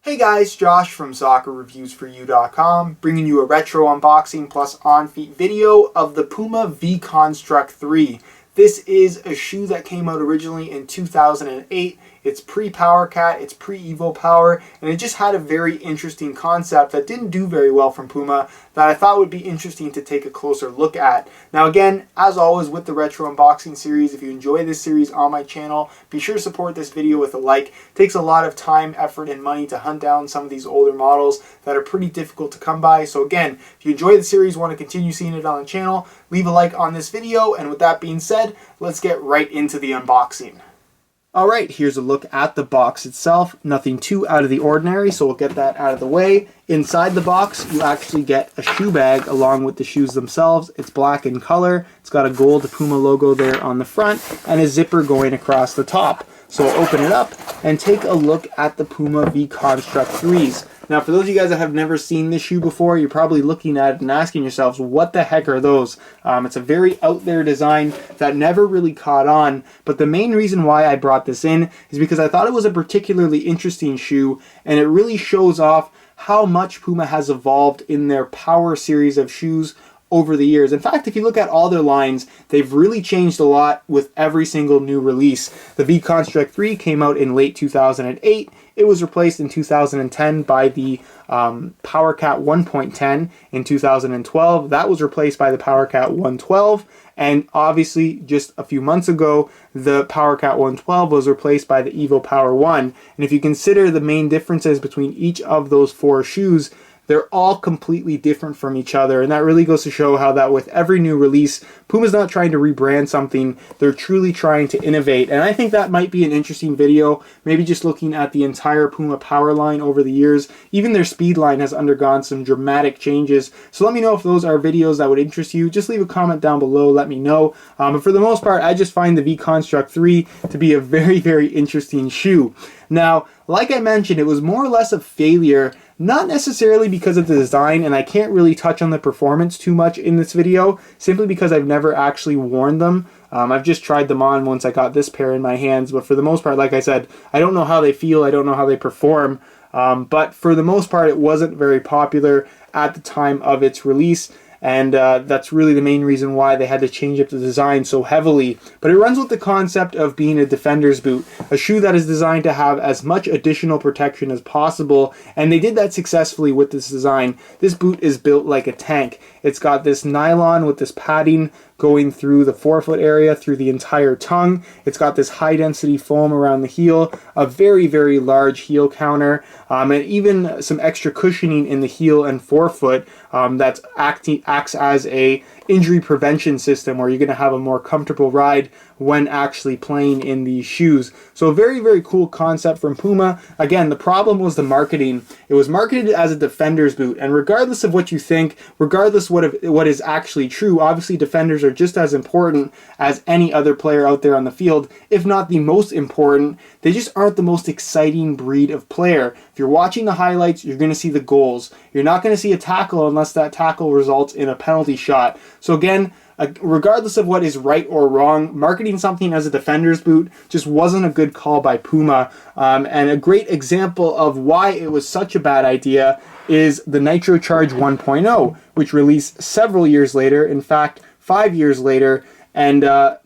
Hey guys, Josh from SoccerReviewsForYou.com, bringing you a retro unboxing plus on-feet video of the Puma v-Konstrukt 3. This is a shoe that came out originally in 2008. It's pre-PowerCat, it's pre-Evo Power, and it just had a very interesting concept that didn't do very well from Puma that I thought would be interesting to take a closer look at. Now again, as always with the retro unboxing series, if you enjoy this series on my channel, be sure to support this video with a like. It takes a lot of time, effort, and money to hunt down some of these older models that are pretty difficult to come by. So again, if you enjoy the series, want to continue seeing it on the channel, leave a like on this video, and with that being said, let's get right into the unboxing. Alright, here's a look at the box itself. Nothing too out of the ordinary, so we'll get that out of the way. Inside the box, you actually get a shoe bag along with the shoes themselves. It's black in color. It's got a gold Puma logo there on the front and a zipper going across the top. So open it up and take a look at the Puma v-Konstrukt 3s. Now, for those of you guys that have never seen this shoe before, you're probably looking at it and asking yourselves, what the heck are those? It's a very out there design that never really caught on, but the main reason why I brought this in is because I thought it was a particularly interesting shoe, and it really shows off how much Puma has evolved in their Power series of shoes over the years. In fact, if you look at all their lines, they've really changed a lot with every single new release. The v-Konstrukt 3 came out in late 2008. It was replaced in 2010 by the PowerCat 1.10 in 2012. That was replaced by the PowerCat 112. And obviously, just a few months ago, the PowerCat 112 was replaced by the Evo Power 1. And if you consider the main differences between each of those four shoes, they're all completely different from each other, and that really goes to show how that with every new release, Puma's not trying to rebrand something, they're truly trying to innovate. And I think that might be an interesting video, maybe just looking at the entire Puma Power line over the years. Even their speed line has undergone some dramatic changes, so let me know if those are videos that would interest you. Just leave a comment down below, let me know. But for the most part, I just find the v-Konstrukt 3 to be a very, very interesting shoe. Now, like I mentioned, it was more or less a failure, not necessarily because of the design, and I can't really touch on the performance too much in this video, simply because I've never actually worn them. I've just tried them on once I got this pair in my hands, but for the most part, like I said, I don't know how they feel, I don't know how they perform, but for the most part, it wasn't very popular at the time of its release. And that's really the main reason why they had to change up the design so heavily. But it runs with the concept of being a defender's boot, a shoe that is designed to have as much additional protection as possible, and they did that successfully with this design. This boot is built like a tank. It's got this nylon with this padding going through the forefoot area, through the entire tongue. It's got this high density foam around the heel, a very, very large heel counter, and even some extra cushioning in the heel and forefoot that acts as a injury prevention system where you're going to have a more comfortable ride when actually playing in these shoes. So a very, very cool concept from Puma. Again, the problem was the marketing. It was marketed as a defender's boot, and regardless of what you think, regardless what is actually true, obviously defenders are just as important as any other player out there on the field, if not the most important. They just aren't the most exciting breed of player. If you're watching the highlights, you're going to see the goals. You're not going to see a tackle unless that tackle results in a penalty shot. So again, regardless of what is right or wrong, marketing something as a defender's boot just wasn't a good call by Puma. And a great example of why it was such a bad idea is the Nitrocharge 1.0, which released several years later, in fact 5 years later, and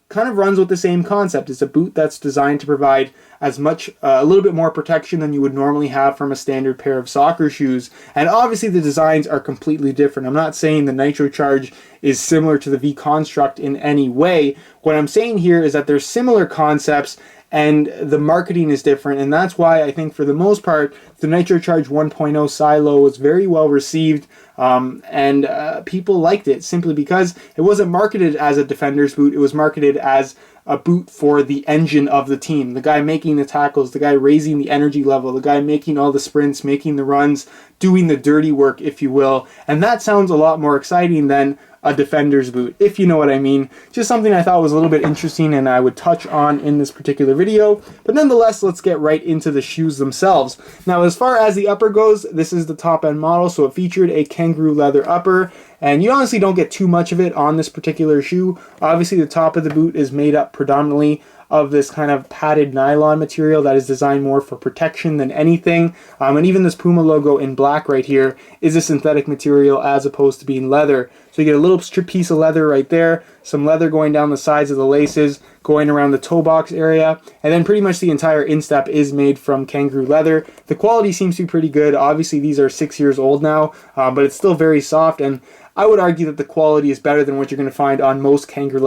kind of runs with the same concept. It's a boot that's designed to provide as much, a little bit more protection than you would normally have from a standard pair of soccer shoes. And obviously the designs are completely different. I'm not saying the Nitrocharge is similar to the v-Konstrukt in any way. What I'm saying here is that there's similar concepts and the marketing is different, and that's why I think for the most part the Nitrocharge 1.0 silo was very well received, and people liked it simply because it wasn't marketed as a defender's boot. It was marketed as a boot for the engine of the team, the guy making the tackles, the guy raising the energy level, the guy making all the sprints, making the runs, doing the dirty work, if you will. And that sounds a lot more exciting than a defender's boot, if you know what I mean. Just something I thought was a little bit interesting and I would touch on in this particular video. But nonetheless, let's get right into the shoes themselves. Now, as far as the upper goes, this is the top end model, so it featured a kangaroo leather upper, and you honestly don't get too much of it on this particular shoe. Obviously, the top of the boot is made up predominantly of this kind of padded nylon material that is designed more for protection than anything. And even this Puma logo in black right here is a synthetic material as opposed to being leather. So you get a little strip piece of leather right there, some leather going down the sides of the laces, going around the toe box area, and then pretty much the entire instep is made from kangaroo leather. The quality seems to be pretty good. Obviously these are 6 years old now, but it's still very soft, and I would argue that the quality is better than what you're going to find on most kangaroo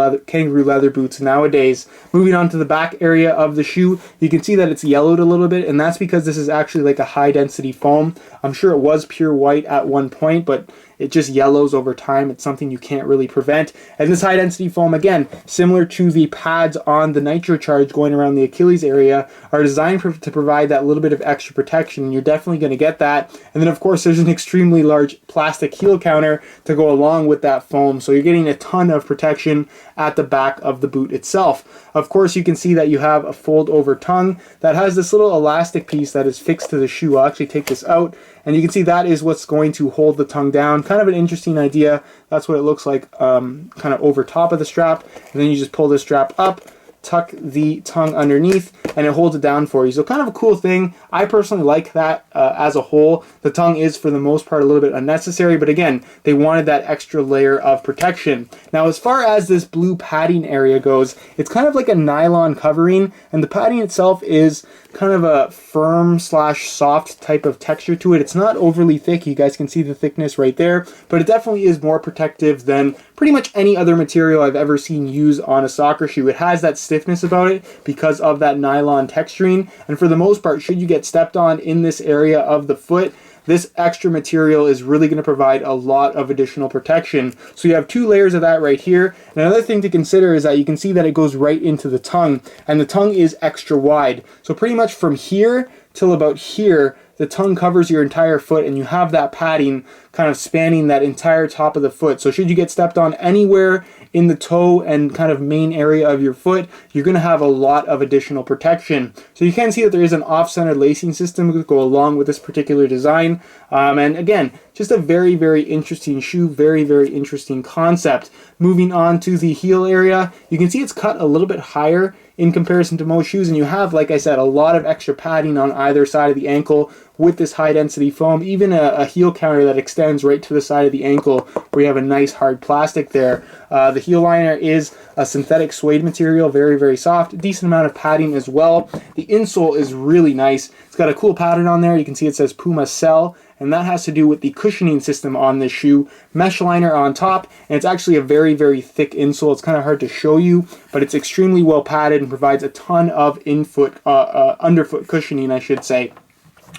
leather boots nowadays. Moving on to the back area of the shoe, you can see that it's yellowed a little bit, and that's because this is actually like a high density foam. I'm sure it was pure white at one point, but it just yellows over time. It's something you can't really prevent. And this high density foam, again, similar to the pads on the Nitrocharge going around the Achilles area, are designed to provide that little bit of extra protection. You're definitely going to get that. And then of course there's an extremely large plastic heel counter to go along with that foam. So you're getting a ton of protection at the back of the boot itself. Of course you can see that you have a fold over tongue that has this little elastic piece that is fixed to the shoe. I'll actually take this out, and you can see that is what's going to hold the tongue down. Kind of an interesting idea. That's what it looks like kind of over top of the strap. And then you just pull this strap up, tuck the tongue underneath, and it holds it down for you. So kind of a cool thing. I personally like that as a whole. The tongue is for the most part a little bit unnecessary, but again, they wanted that extra layer of protection. Now as far as this blue padding area goes, it's kind of like a nylon covering, and the padding itself is kind of a firm slash soft type of texture to it. It's not overly thick. You guys can see the thickness right there, but it definitely is more protective than pretty much any other material I've ever seen used on a soccer shoe. It has that stiffness about it because of that nylon texturing, and for the most part, should you get stepped on in this area of the foot, this extra material is really going to provide a lot of additional protection. So you have two layers of that right here. And another thing to consider is that you can see that it goes right into the tongue, and the tongue is extra wide. So pretty much from here till about here, the tongue covers your entire foot, and you have that padding kind of spanning that entire top of the foot. So should you get stepped on anywhere in the toe and kind of main area of your foot, you're going to have a lot of additional protection. So you can see that there is an off-center lacing system to go along with this particular design. And again, just a very, very interesting shoe, very, very interesting concept. Moving on to the heel area, you can see it's cut a little bit higher in comparison to most shoes, and you have, like I said, a lot of extra padding on either side of the ankle with this high density foam, even a heel counter that extends right to the side of the ankle where you have a nice hard plastic there. The heel liner is a synthetic suede material, very, very soft, decent amount of padding as well. The insole is really nice. It's got a cool pattern on there. You can see it says Puma Cell, and that has to do with the cushioning system on this shoe. Mesh liner on top, and it's actually a very, very thick insole. It's kind of hard to show you, but it's extremely well padded and provides a ton of underfoot cushioning, I should say.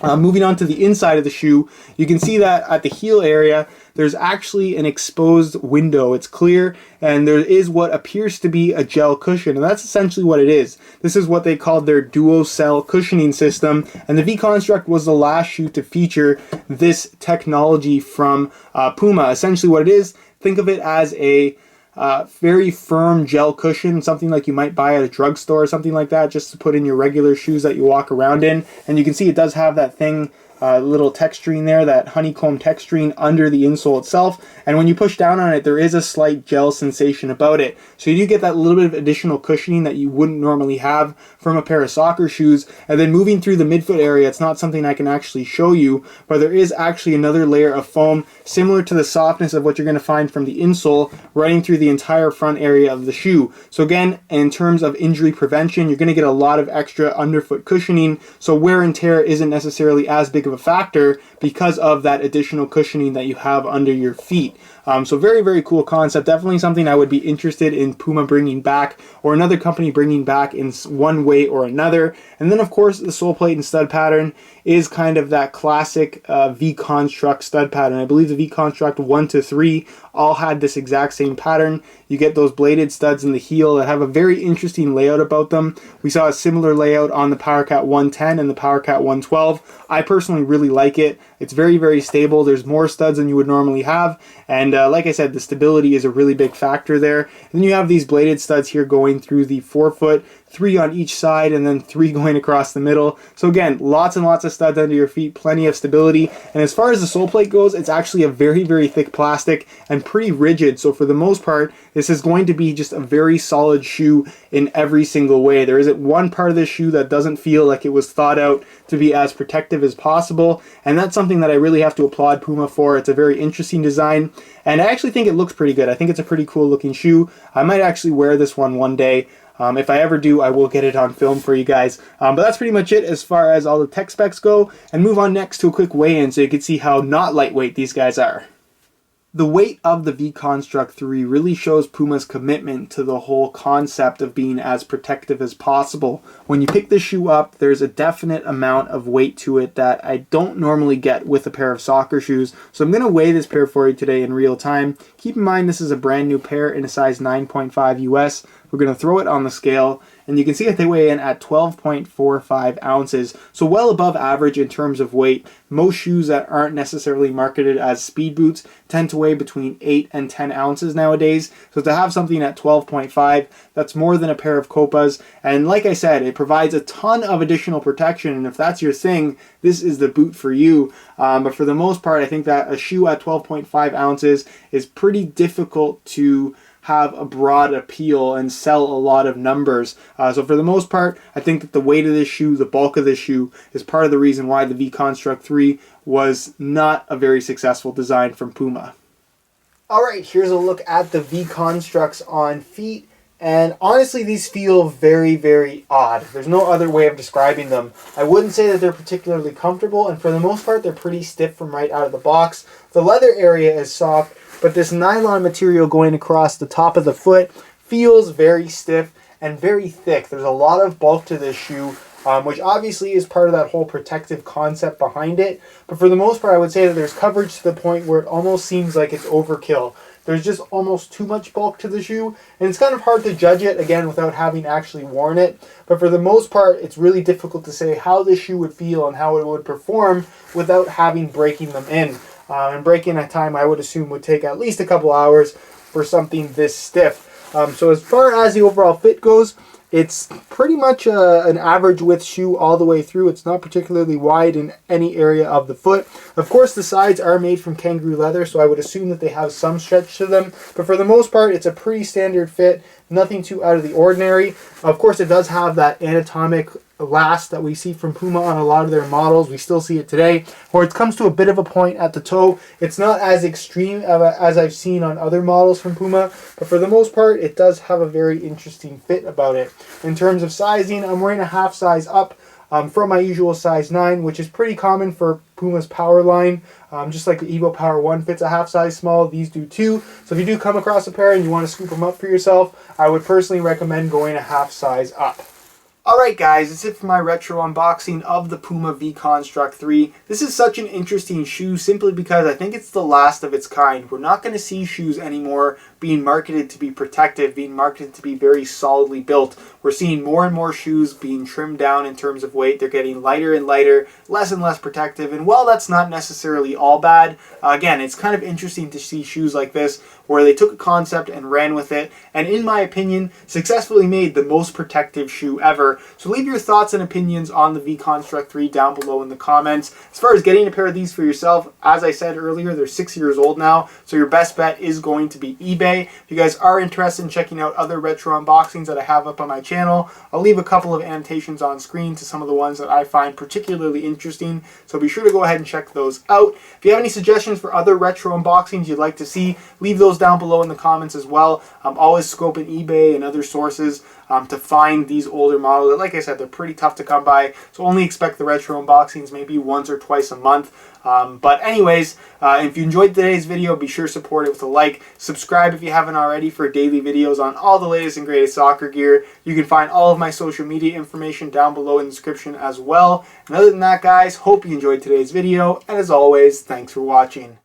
Moving on to the inside of the shoe, you can see that at the heel area, there's actually an exposed window. It's clear, and there is what appears to be a gel cushion, and that's essentially what it is. This is what they called their duo cell cushioning system, and the v-Konstrukt was the last shoe to feature this technology from Puma. Essentially what it is, think of it as a very firm gel cushion, something like you might buy at a drugstore or something like that, just to put in your regular shoes that you walk around in. And you can see it does have that thing, little texturing there, that honeycomb texturing under the insole itself. And when you push down on it, there is a slight gel sensation about it. So you do get that little bit of additional cushioning that you wouldn't normally have from a pair of soccer shoes. And then moving through the midfoot area, it's not something I can actually show you, but there is actually another layer of foam similar to the softness of what you're going to find from the insole running through the entire front area of the shoe. So again, in terms of injury prevention, you're going to get a lot of extra underfoot cushioning, so wear and tear isn't necessarily as big of a factor because of that additional cushioning that you have under your feet. So very, very cool concept. Definitely something I would be interested in Puma bringing back, or another company bringing back in one way or another. And then of course the sole plate and stud pattern is kind of that classic v-Konstrukt stud pattern. I believe the v-Konstrukt 1 to 3 all had this exact same pattern. You get those bladed studs in the heel that have a very interesting layout about them. We saw a similar layout on the PowerCat 110 and the PowerCat 112. I personally really like it. It's very, very stable. There's more studs than you would normally have, and like I said, the stability is a really big factor there. And then you have these bladed studs here going through the forefoot 3 on each side and then 3 going across the middle. So again, lots and lots of studs under your feet, plenty of stability. And as far as the sole plate goes, it's actually a very, very thick plastic and pretty rigid. So for the most part, this is going to be just a very solid shoe in every single way. There isn't one part of this shoe that doesn't feel like it was thought out to be as protective as possible. And that's something that I really have to applaud Puma for. It's a very interesting design. And I actually think it looks pretty good. I think it's a pretty cool looking shoe. I might actually wear this one day. If I ever do, I will get it on film for you guys. But that's pretty much it as far as all the tech specs go. And move on next to a quick weigh-in so you can see how not lightweight these guys are. The weight of the v-Konstrukt 3 really shows Puma's commitment to the whole concept of being as protective as possible. When you pick the shoe up, there's a definite amount of weight to it that I don't normally get with a pair of soccer shoes. So I'm going to weigh this pair for you today in real time. Keep in mind this is a brand new pair in a size 9.5 US. We're going to throw it on the scale, and you can see that they weigh in at 12.45 ounces, so well above average in terms of weight. Most shoes that aren't necessarily marketed as speed boots tend to weigh between 8 and 10 ounces nowadays, so to have something at 12.5, that's more than a pair of Copas, and like I said, it provides a ton of additional protection, and if that's your thing, this is the boot for you. But for the most part, I think that a shoe at 12.5 ounces is pretty difficult to have a broad appeal and sell a lot of numbers. So for the most part, I think that the weight of this shoe, the bulk of this shoe, is part of the reason why the v-Konstrukt 3 was not a very successful design from Puma. Alright, here's a look at the v-Konstrukts on feet. And honestly, these feel very, very odd. There's no other way of describing them. I wouldn't say that they're particularly comfortable, and for the most part, they're pretty stiff from right out of the box. The leather area is soft, but this nylon material going across the top of the foot feels very stiff and very thick. There's a lot of bulk to this shoe, which obviously is part of that whole protective concept behind it. But for the most part, I would say that there's coverage to the point where it almost seems like it's overkill. There's just almost too much bulk to the shoe, and it's kind of hard to judge it, again, without having actually worn it. But for the most part, it's really difficult to say how this shoe would feel and how it would perform without having breaking them in. And breaking at time, I would assume, would take at least a couple hours for something this stiff. So as far as the overall fit goes, it's pretty much an average width shoe all the way through. It's not particularly wide in any area of the foot. Of course, the sides are made from kangaroo leather, so I would assume that they have some stretch to them. But for the most part, it's a pretty standard fit, nothing too out of the ordinary. Of course, it does have that anatomic last that we see from Puma on a lot of their models. We still see it today, where it comes to a bit of a point at the toe. It's not as extreme as I've seen on other models from Puma, but for the most part, it does have a very interesting fit about it. In terms of sizing, I'm wearing a half size up from my usual size 9, which is pretty common for Puma's power line. Just like the Evo Power 1 fits a half size small, these do too. So if you do come across a pair and you want to scoop them up for yourself, I would personally recommend going a half size up. Alright guys, that's it for my retro unboxing of the Puma v-Konstrukt 3. This is such an interesting shoe simply because I think it's the last of its kind. We're not going to see shoes anymore being marketed to be protective, being marketed to be very solidly built. We're seeing more and more shoes being trimmed down in terms of weight. They're getting lighter and lighter, less and less protective, and while that's not necessarily all bad, again, it's kind of interesting to see shoes like this where they took a concept and ran with it, and in my opinion, successfully made the most protective shoe ever. So leave your thoughts and opinions on the v-Konstrukt 3 down below in the comments. As far as getting a pair of these for yourself, as I said earlier, they're 6 years old now, so your best bet is going to be eBay. If you guys are interested in checking out other retro unboxings that I have up on my channel, I'll leave a couple of annotations on screen to some of the ones that I find particularly interesting, so be sure to go ahead and check those out. If you have any suggestions for other retro unboxings you'd like to see, leave those down below in the comments as well. I'm always scoping eBay and other sources to find these older models. Like I said, they're pretty tough to come by, so only expect the retro unboxings maybe once or twice a month. But anyways, if you enjoyed today's video, be sure to support it with a like. Subscribe if you haven't already for daily videos on all the latest and greatest soccer gear. You can find all of my social media information down below in the description as well. And other than that, guys, hope you enjoyed today's video. And as always, thanks for watching.